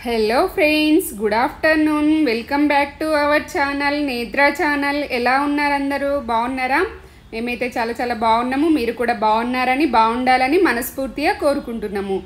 Hello friends, good afternoon. Welcome back to our channel, నేత్ర channel. ఎలా ఉన్నారు అందరూ? బాగున్నారా? మేమైతే చాలా చాలా బాగున్నాము. మీరు కూడా బాగున్నారని, బాగుండాలని మనస్ఫూర్తిగా కోరుకుంటున్నాము.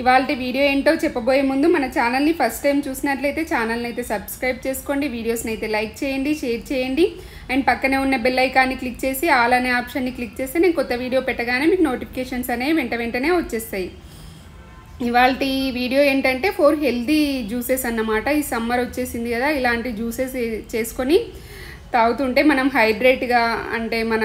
ఇవాళ వీడియో ఏంటో చెప్పబోయే ముందు మన ఛానల్ని ఫస్ట్ టైం చూసినట్లయితే ఛానల్ని అయితే సబ్స్క్రైబ్ చేసుకోండి, వీడియోస్ని అయితే లైక్ చేయండి, షేర్ చేయండి, అండ్ పక్కనే ఉన్న బెల్ ఐకాన్ని క్లిక్ చేసి ఆల్ అనే ఆప్షన్ని క్లిక్ చేస్తే నేను కొత్త వీడియో పెట్టగానే మీకు నోటిఫికేషన్స్ అనేవి వెంటనే వచ్చేస్తాయి. ఇవాళ వీడియో ఏంటంటే 4 హెల్దీ జ్యూసెస్ అన్నమాట. ఈ సమ్మర్ వచ్చేసింది కదా, ఇలాంటి జ్యూసెస్ చేసుకొని తాగుతుంటే మనం హైడ్రేట్గా, అంటే మన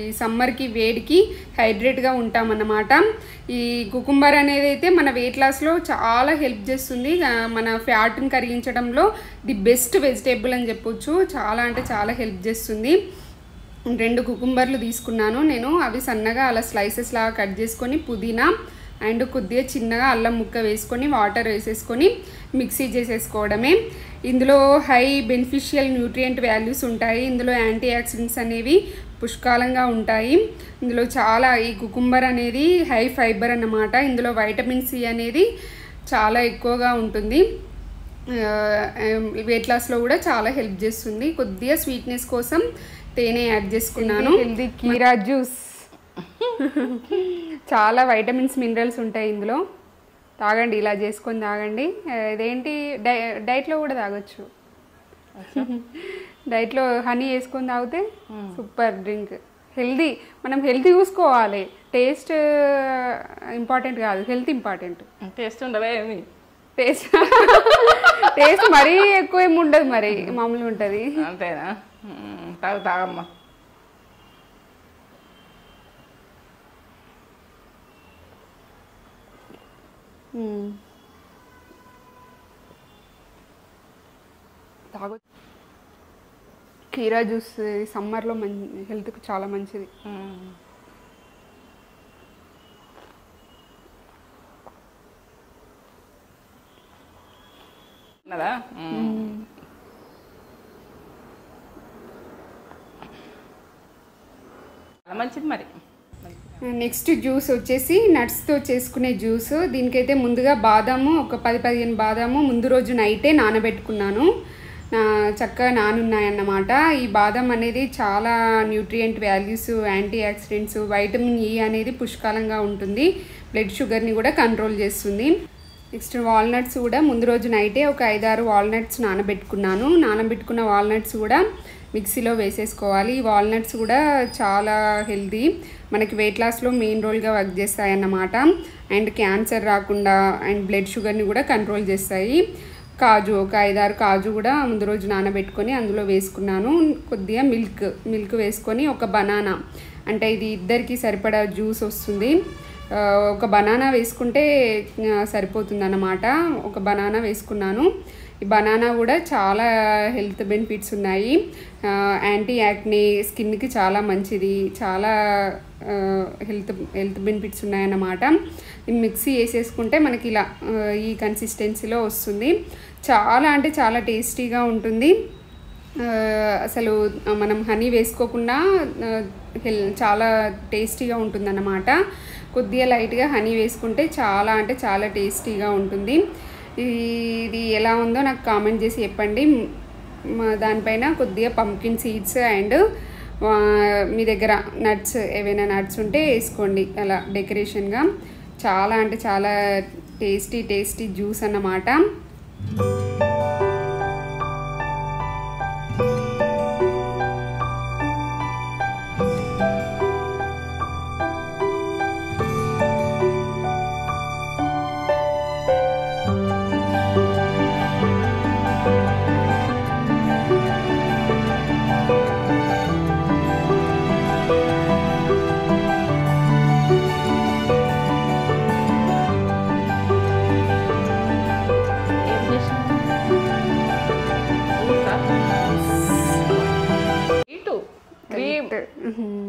ఈ సమ్మర్కి వేడికి హైడ్రేట్గా ఉంటామన్నమాట. ఈ కుకుంబర్ అనేది అయితే మన వెయిట్ లాస్లో చాలా హెల్ప్ చేస్తుంది. మన ఫ్యాట్ని కరిగించడంలో ది బెస్ట్ వెజిటేబుల్ అని చెప్పొచ్చు. చాలా అంటే చాలా హెల్ప్ చేస్తుంది. 2 కుకుంబర్లు తీసుకున్నాను నేను. అవి సన్నగా అలా స్లైసెస్ లాగా కట్ చేసుకొని పుదీనా అండ్ కొద్దిగా చిన్నగా అల్లం ముక్క వేసుకొని వాటర్ వేసేసుకొని మిక్సీ చేసేసుకోవడమే. ఇందులో హై బెనిఫిషియల్ న్యూట్రియంట్ వాల్యూస్ ఉంటాయి. ఇందులో యాంటీ ఆక్సిడెంట్స్ అనేవి పుష్కలంగా ఉంటాయి. ఇందులో చాలా, ఈ కుకుంబర్ అనేది హై ఫైబర్ అన్నమాట. ఇందులో వైటమిన్ సి అనేది చాలా ఎక్కువగా ఉంటుంది. వెయిట్ లాస్లో కూడా చాలా హెల్ప్ చేస్తుంది. కొద్దిగా స్వీట్నెస్ కోసం తేనె యాడ్ చేసుకున్నాను. హెల్దీ కీరా జ్యూస్. చాలా వైటమిన్స్, మినరల్స్ ఉంటాయి ఇందులో. తాగండి, ఇలా చేసుకొని తాగండి. ఇదేంటి డైట్లో కూడా తాగొచ్చు. డైట్లో హనీ వేసుకొని తాగితే సూపర్ డ్రింక్. హెల్దీ, మనం హెల్తీ చూసుకోవాలి. టేస్ట్ ఇంపార్టెంట్ కాదు, హెల్త్ ఇంపార్టెంట్. టేస్ట్ ఉండవే ఏమి? టేస్ట్ మరీ ఎక్కువ ఏమి ఉండదు, మరి మామూలుగా ఉంటుంది. అంతేనా? తాగమ్మా. తాగొచ్చు. కీరా జ్యూస్ సమ్మర్లో హెల్త్కి చాలా మంచిది. మంచిది. మరి నెక్స్ట్ జ్యూస్ వచ్చేసి నట్స్తో చేసుకునే జ్యూస్. దీనికైతే ముందుగా బాదాము, ఒక 10-15 బాదాము ముందు రోజు నైటే నానబెట్టుకున్నాను. చక్కగా నానున్నాయన్నమాట. ఈ బాదం అనేది చాలా nutrient values, anti oxidants, vitamin E అనేది పుష్కలంగా ఉంటుంది. బ్లడ్ షుగర్ని కూడా కంట్రోల్ చేస్తుంది. నెక్స్ట్ వాల్నట్స్ కూడా ముందు రోజు నైటే ఒక 5-6 వాల్నట్స్ నానబెట్టుకున్నాను. నానబెట్టుకున్న వాల్నట్స్ కూడా మిక్సీలో వేసేసుకోవాలి. ఈ వాల్నట్స్ కూడా చాలా హెల్దీ, మనకి వెయిట్ లాస్లో మెయిన్ రోల్గా వర్క్ చేస్తాయన్నమాట. అండ్ క్యాన్సర్ రాకుండా అండ్ బ్లడ్ షుగర్ని కూడా కంట్రోల్ చేస్తాయి. కాజు, ఒక 5-6 కాజు కూడా ముందు రోజు నానబెట్టుకొని అందులో వేసుకున్నాను. కొద్దిగా మిల్క్ వేసుకొని, ఒక బనానా, అంటే ఇది ఇద్దరికి సరిపడా జ్యూస్ వస్తుంది. ఒక బనానా వేసుకుంటే సరిపోతుంది అన్నమాట. ఒక బనానా వేసుకున్నాను. ఈ బనానా కూడా చాలా హెల్త్ బెనిఫిట్స్ ఉన్నాయి. యాంటీ యాక్నే, స్కిన్కి చాలా మంచిది, చాలా హెల్త్ బెనిఫిట్స్ ఉన్నాయన్నమాట. మిక్సీ వేసేసుకుంటే మనకి ఇలా ఈ కన్సిస్టెన్సీలో వస్తుంది. చాలా అంటే చాలా టేస్టీగా ఉంటుంది. అసలు మనం హనీ వేసుకోకుండా చాలా టేస్టీగా ఉంటుందన్నమాట. కొద్దిగా లైట్గా హనీ వేసుకుంటే చాలా అంటే చాలా టేస్టీగా ఉంటుంది. ఇది ఎలా ఉందో నాకు కామెంట్ చేసి చెప్పండి. దానిపైన కొద్దిగా పంకిన్ సీడ్స్ అండ్ మీ దగ్గర నట్స్, ఏవైనా నట్స్ ఉంటే వేసుకోండి అలా డెకరేషన్గా. చాలా అంటే చాలా టేస్టీ టేస్టీ జ్యూస్ అన్నమాట.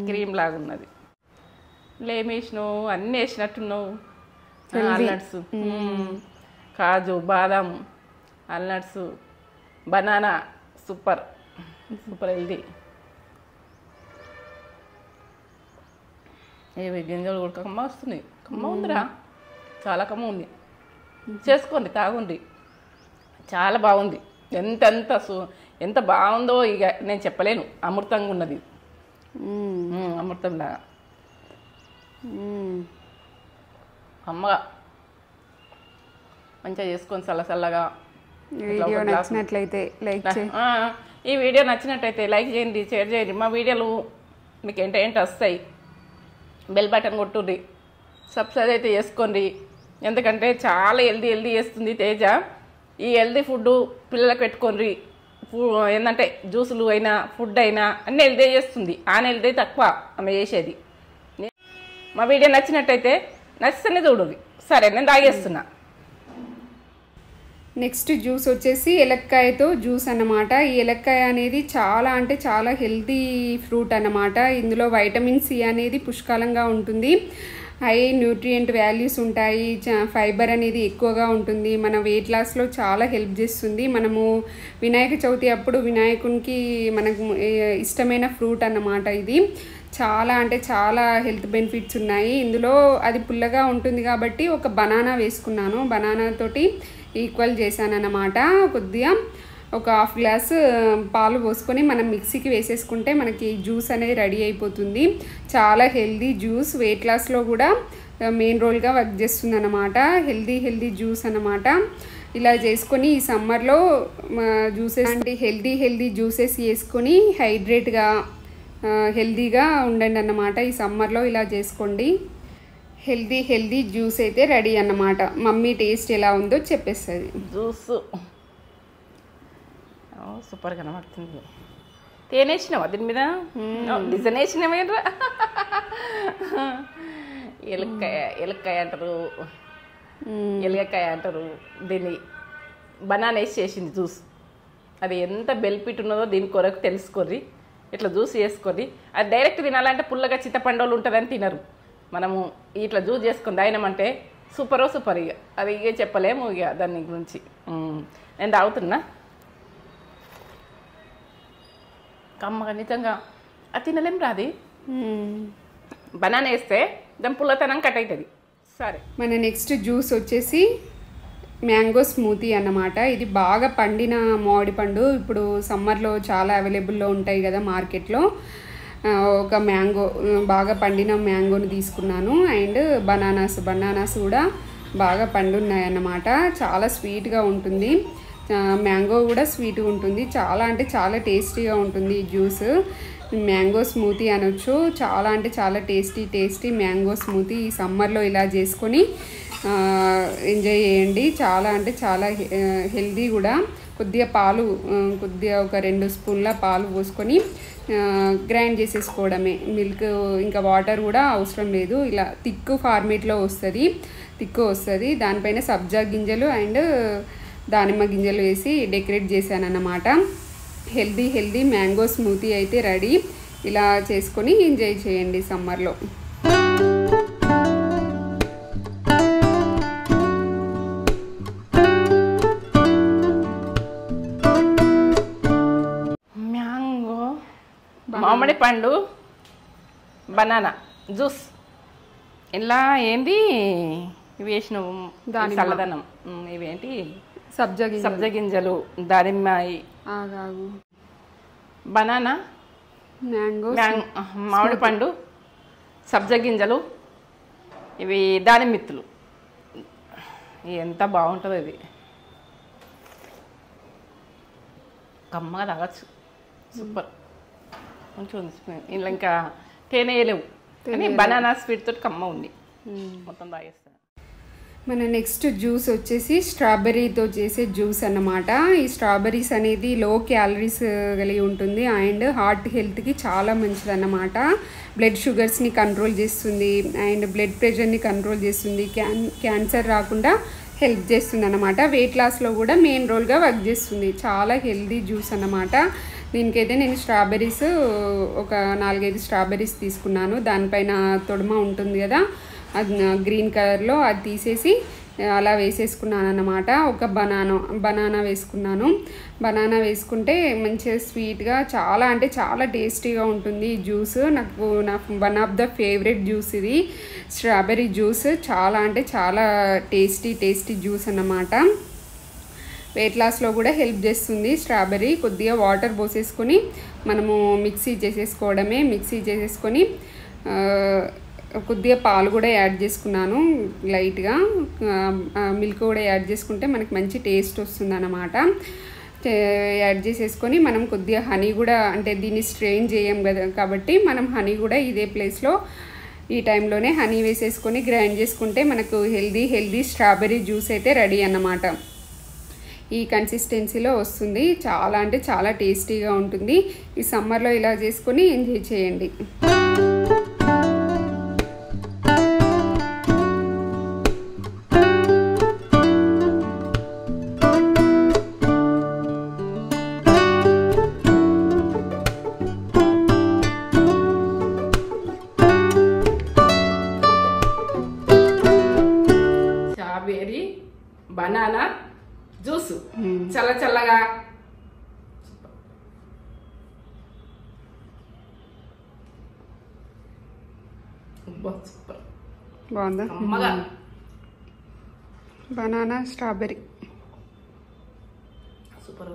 క్రీమ్ లాగా ఉన్నది. లేమేసినావు, అన్నీ వేసినట్టున్నావు. ఆల్నట్స్, కాజు, బాదం, ఆల్నట్స్, బనానా, సూపర్ సూపర్ హెల్దీ. ఏవి గింజలు కూడా కమ్మ వస్తున్నాయి. కమ్మ ఉందిరా, చాలా కమ్మ ఉంది. చేసుకోండి, తాగుండి, చాలా బాగుంది. ఎంత బాగుందో ఇక నేను చెప్పలేను. అమృతంగా ఉన్నది, అమృతంలాగా అమ్మగా మంచిగా చేసుకొని చల్లగా. ఈ వీడియో నచ్చినట్లయితే లైక్ చేయండి, షేర్ చేయండి. మా వీడియోలు మీకు ఏంటి వస్తాయి. బెల్ బటన్ కొట్టుర్రి, సబ్స్క్రైబ్ అయితే చేసుకోండి. ఎందుకంటే చాలా హెల్దీ చేస్తుంది తేజ. ఈ హెల్దీ ఫుడ్ పిల్లలకు పెట్టుకోండి. ఏంటంటే జ్యూసులు అయినా ఫుడ్ అయినా అన్నీ హెల్దీ చేస్తుంది. హెల్దీ తక్కువ ఆమె చేసేది. మా వీడియో నచ్చినట్టయితే నచ్చితేనే చూడండి. సరే, నేను తాగేస్తున్నా. నెక్స్ట్ జ్యూస్ వచ్చేసి ఎలక్కాయతో జ్యూస్ అన్నమాట. ఈ ఎలక్కాయ అనేది చాలా అంటే చాలా హెల్తీ ఫ్రూట్ అన్నమాట. ఇందులో వైటమిన్ సి అనేది పుష్కలంగా ఉంటుంది. హై న్యూట్రియంట్ వాల్యూస్ ఉంటాయి. ఫైబర్ అనేది ఎక్కువగా ఉంటుంది. మన వెయిట్ లాస్లో చాలా హెల్ప్ చేస్తుంది. మనము వినాయక చవితి అప్పుడు వినాయకునికి మనకు ఇష్టమైన ఫ్రూట్ అన్నమాట. ఇది చాలా అంటే చాలా హెల్త్ బెనిఫిట్స్ ఉన్నాయి. ఇందులో అది పుల్లగా ఉంటుంది కాబట్టి ఒక బనానా వేసుకున్నాను. బనానా తోటి ఈక్వల్ చేశాను అన్నమాట. కొద్దిగా ఒక హాఫ్ గ్లాస్ పాలు పోసుకొని మనం మిక్సీకి వేసేసుకుంటే మనకి జ్యూస్ అనేది రెడీ అయిపోతుంది. చాలా హెల్దీ జ్యూస్, వెయిట్ లాస్లో కూడా మెయిన్ రోల్గా వర్క్ చేస్తుంది అన్నమాట. హెల్దీ జ్యూస్ అన్నమాట. ఇలా చేసుకొని ఈ సమ్మర్లో జ్యూసెస్ అంటే హెల్దీ జ్యూసెస్ చేసుకొని హైడ్రేట్గా హెల్దీగా ఉండండి అన్నమాట. ఈ సమ్మర్లో ఇలా చేసుకోండి. హెల్దీ జ్యూస్ అయితే రెడీ అన్నమాట. మమ్మీ టేస్ట్ ఎలా ఉందో చెప్పేస్తుంది. జ్యూస్ సూపర్ కనబడుతుంది. తేనేసినావా దీని మీద? డిజైన్ వేసినవేంట్రా? ఎలక్కాయ అంటారు, ఎలగకాయ అంటారు. దీన్ని బనానా వేసి చేసింది జ్యూస్. అది ఎంత బెనిఫిట్ ఉన్నదో దీని కొరకు తెలుసుకొని ఇట్లా జ్యూస్ చేసుకొని, అది డైరెక్ట్ తినాలంటే పుల్లగా చింతపండులు ఉంటుందని తినరు. మనము ఇట్లా జ్యూస్ చేసుకొని తాగినామంటే సూపర్. ఇక అది ఇక చెప్పలేము ఇక దాని గురించి. నేను తాగుతున్నా. కమ్మగా నిజంగా అది తినలేం రాది. బనానా వేస్తే దాని పుల్లతనం కట్ అవుతుంది. సరే, మన నెక్స్ట్ జ్యూస్ వచ్చేసి మ్యాంగో స్మూతీ అన్నమాట. ఇది బాగా పండిన మామిడి పండు ఇప్పుడు సమ్మర్లో చాలా అవైలబుల్లో ఉంటాయి కదా మార్కెట్లో. ఒక బాగా పండిన మ్యాంగోని తీసుకున్నాను. అండ్ బనానాస్ కూడా బాగా పండున్నాయి అన్నమాట. చాలా స్వీట్గా ఉంటుంది. మ్యాంగో కూడా స్వీట్గా ఉంటుంది. చాలా అంటే చాలా టేస్టీగా ఉంటుంది ఈ జ్యూస్. మ్యాంగో స్మూతీ అనొచ్చు. చాలా అంటే చాలా టేస్టీ మ్యాంగో స్మూతీ ఈ సమ్మర్లో ఇలా చేసుకొని ఎంజాయ్ చేయండి. చాలా అంటే చాలా హెల్దీ కూడా. కొద్దిగా ఒక 2 స్పూన్ల పాలు పోసుకొని గ్రైండ్ చేసేసుకోవడమే. మిల్క్ ఇంకా వాటర్ కూడా అవసరం లేదు. ఇలా థిక్ ఫార్మేట్లో వస్తుంది. దానిపైన సబ్జా గింజలు అండ్ దానిమ్మ గింజలు వేసి డెకరేట్ చేశాను అన్నమాట. హెల్దీ మ్యాంగో స్మూతీ అయితే రెడీ. ఇలా చేసుకొని ఎంజాయ్ చేయండి సమ్మర్లో. మ్యాంగో, మామిడి పండు, బనానా జ్యూస్. ఇలా ఏంది ఇవి వేసినావు? చల్లదనం. ఇవేంటి? సబ్జా గింజలు, దానిమ్మాయి, బనానా, మామిడి పండు, సబ్జా గింజలు, ఇవి దానిమ్మిత్తులు. ఎంత బాగుంటుంది ఇది, కమ్మగా తాగచ్చు. సూపర్ మంచిగా ఉంది. ఇలా ఇంకా తేనె వేయలేవు కానీ బనానా స్వీట్ తోటి కమ్మ ఉంది. మొత్తం తాగేస్తాను. మన నెక్స్ట్ జ్యూస్ వచ్చేసి స్ట్రాబెర్రీతో చేసే జ్యూస్ అన్నమాట. ఈ స్ట్రాబెర్రీస్ అనేది లో క్యాలరీస్ కలిగి ఉంటుంది అండ్ హార్ట్ హెల్త్కి చాలా మంచిది అన్నమాట. బ్లడ్ షుగర్స్ని కంట్రోల్ చేస్తుంది అండ్ బ్లడ్ ప్రెషర్ని కంట్రోల్ చేస్తుంది. క్యాన్సర్ రాకుండా హెల్ప్ చేస్తుంది అన్నమాట. వెయిట్ లాస్లో కూడా మెయిన్ రోల్గా వర్క్ చేస్తుంది. చాలా హెల్దీ జ్యూస్ అన్నమాట. దీనికైతే నేను స్ట్రాబెర్రీస్ ఒక 4-5 స్ట్రాబెర్రీస్ తీసుకున్నాను. దానిపైన తొడుమ ఉంటుంది కదా, అది గ్రీన్ కలర్లో, అది తీసేసి అలా వేసేసుకున్నాను అన్నమాట. ఒక బనానా వేసుకున్నాను. బనానా వేసుకుంటే మంచిగా స్వీట్గా చాలా అంటే చాలా టేస్టీగా ఉంటుంది ఈ జ్యూస్. నాకు one of the favourite juice ఇది స్ట్రాబెర్రీ జ్యూస్. చాలా అంటే చాలా టేస్టీ జ్యూస్ అన్నమాట. వెయిట్ లాస్లో కూడా హెల్ప్ చేస్తుంది స్ట్రాబెర్రీ. కొద్దిగా వాటర్ పోసేసుకొని మనము మిక్సీ చేసేసుకొని కొద్దిగా పాలు కూడా యాడ్ చేసుకున్నాను, లైట్గా మిల్క్ కూడా యాడ్ చేసుకుంటే మనకి మంచి టేస్ట్ వస్తుంది అన్నమాట. యాడ్ చేసేసుకొని మనం కొద్దిగా హనీ కూడా, అంటే దీన్ని స్ట్రెయిన్ చేయం కదా కాబట్టి మనం హనీ కూడా ఇదే ప్లేస్లో ఈ టైంలోనే హనీ వేసేసుకొని గ్రైండ్ చేసుకుంటే మనకు హెల్దీ స్ట్రాబెర్రీ జ్యూస్ అయితే రెడీ అన్నమాట. ఈ కన్సిస్టెన్సీలో వస్తుంది. చాలా అంటే చాలా టేస్టీగా ఉంటుంది. ఈ సమ్మర్లో ఇలా చేసుకొని ఎంజాయ్ చేయండి. స్ట్రాబెర్రీ బనానా జ్యూస్ చల్లగా సూపర్ బాగుందా? Banana strawberry super.